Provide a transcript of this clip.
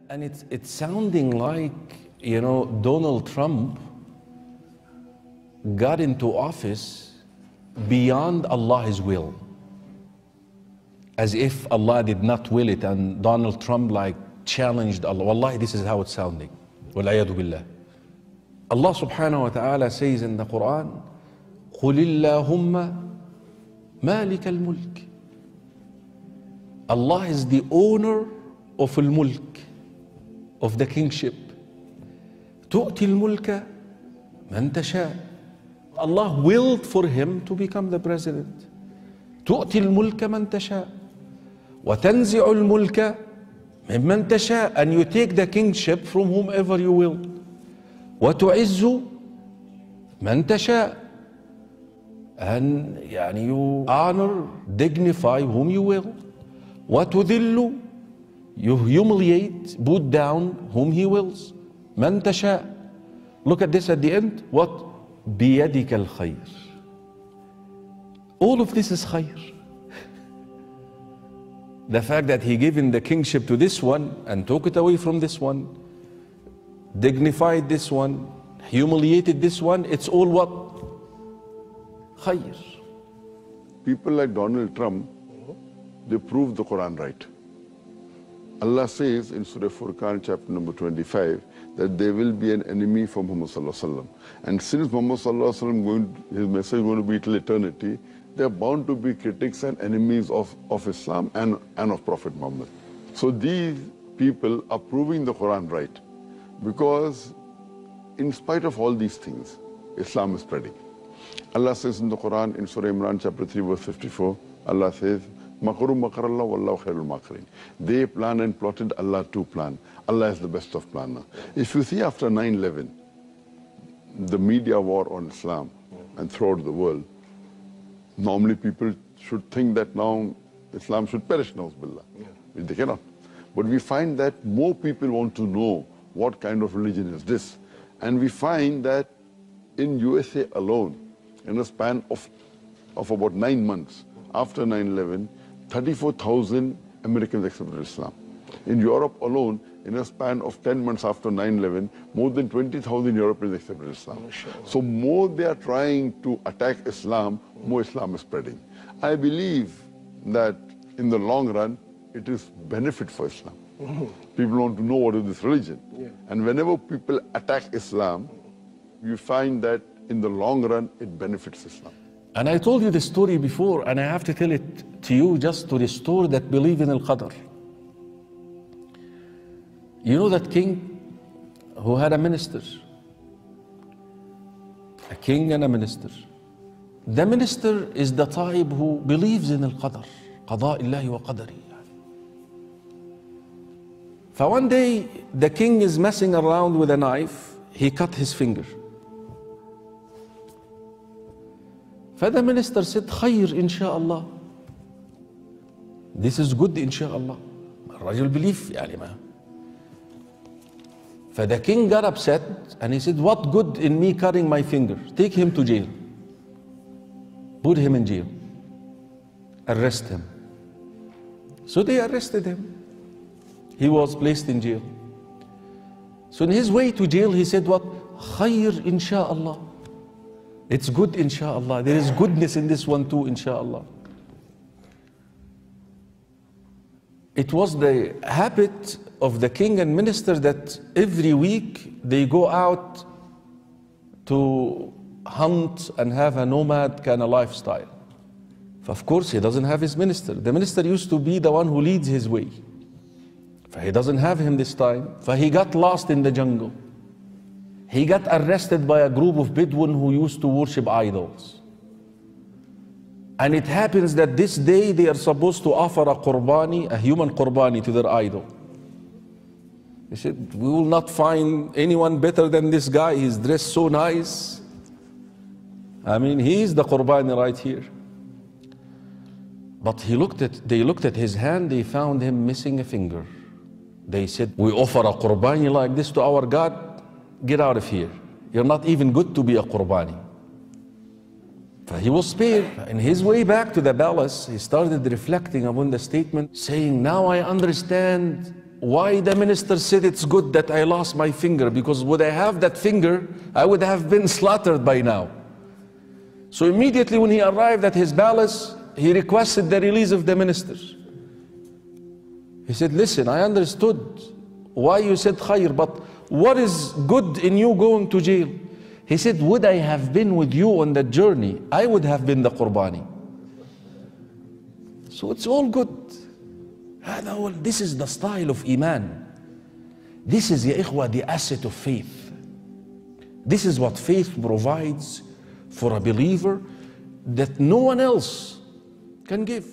And it's sounding like, you know, Donald Trump got into office beyond Allah's will. As if Allah did not will it and Donald Trump like challenged Allah. Wallahi, this is how it's sounding. Wal-ayadu billah. Allah subhanahu wa ta'ala says in the Quran, قُلِ اللَّهُمَّ مَالِكَ الْمُلْكِ. Allah is the owner of al-mulk, of the kingship. تُؤْتِي الْمُلْكَ مَنْ تَشَاءُ. Allah willed for him to become the president. تُؤْتِي الْمُلْكَ مَنْ تَشَاءُ وَتَنْزِعُ الْمُلْكَ مِمَّنْ تَشَاءُ. And you take the kingship from whomever you will. وَتُعِزُّ مَنْ تَشَاءُ. And you honor, dignify whom you will. وَتُذِلُّ. You humiliate, put down whom he wills. مَنْ تَشَاءُ. Look at this at the end. What? بِيَدِكَ الْخَيْرِ. All of this is khayr. The fact that he given the kingship to this one and took it away from this one, dignified this one, humiliated this one, it's all what? Khayr. People like Donald Trump, they prove the Quran right. Allah says in Surah Furqan chapter number 25 that there will be an enemy for Muhammad sallallahu alaihi wasallam. And since Muhammad sallallahu alaihi wasallam, his message is going to be till eternity, there are bound to be critics and enemies of Islam and of Prophet Muhammad. So these people are proving the Quran right, because in spite of all these things, Islam is spreading. Allah says in the Quran in Surah Imran chapter 3 verse 54, Allah says, Makaru makarallah wallahu khairul makirin. They plan and plotted, Allah too plan. Allah is the best of planner. If you see after 9/11, the media war on Islam and throughout the world, normally people should think that now Islam should perish, na'uzubillah. They cannot. But we find that more people want to know what kind of religion is this. And we find that in USA alone, in a span of about 9 months after 9/11, 34,000 Americans accepted Islam. In Europe alone, in a span of 10 months after 9/11, more than 20,000 Europeans accepted Islam. So more they are trying to attack Islam, more Islam is spreading. I believe that in the long run, it is benefit for Islam. People want to know what is this religion. And whenever people attack Islam, you find that in the long run, it benefits Islam. And I told you the story before, and I have to tell it to you just to restore that belief in al-Qadr. You know that king who had a minister? A king and a minister. The minister is the type who believes in al-Qadr. قضاء الله وقدره. For one day, the king is messing around with a knife. He cut his finger. فthe minister said, خير إن شاء الله. This is good إن شاء الله. الرجل believe يعني ما. The king got upset and he said, what good in me cutting my finger? Take him to jail. Put him in jail. Arrest him. So they arrested him. He was placed in jail. So in his way to jail, he said what? خير إن شاء الله. It's good inshallah. There is goodness in this one too, inshallah. It was the habit of the king and minister that every week they go out to hunt and have a nomad kind of lifestyle. Of course, he doesn't have his minister. The minister used to be the one who leads his way. He doesn't have him this time. He got lost in the jungle. He got arrested by a group of Bedouin who used to worship idols. And it happens that this day they are supposed to offer a qurbani, a human qurbani to their idol. They said, we will not find anyone better than this guy. He's dressed so nice. I mean, he is the qurbani right here. But they looked at his hand, they found him missing a finger. They said, we offer a qurbani like this to our God. Get out of here. You're not even good to be a qurbani. He was spared. In his way back to the palace, he started reflecting upon the statement, saying, now I understand why the minister said it's good that I lost my finger, because would I have that finger, I would have been slaughtered by now. So immediately when he arrived at his palace, he requested the release of the minister. He said, listen, I understood why you said khair, but what is good in you going to jail? He said, would I have been with you on that journey, I would have been the qurbani. So it's all good. This is the style of Iman. This is, ya ikhwa, the asset of faith. This is what faith provides for a believer that no one else can give.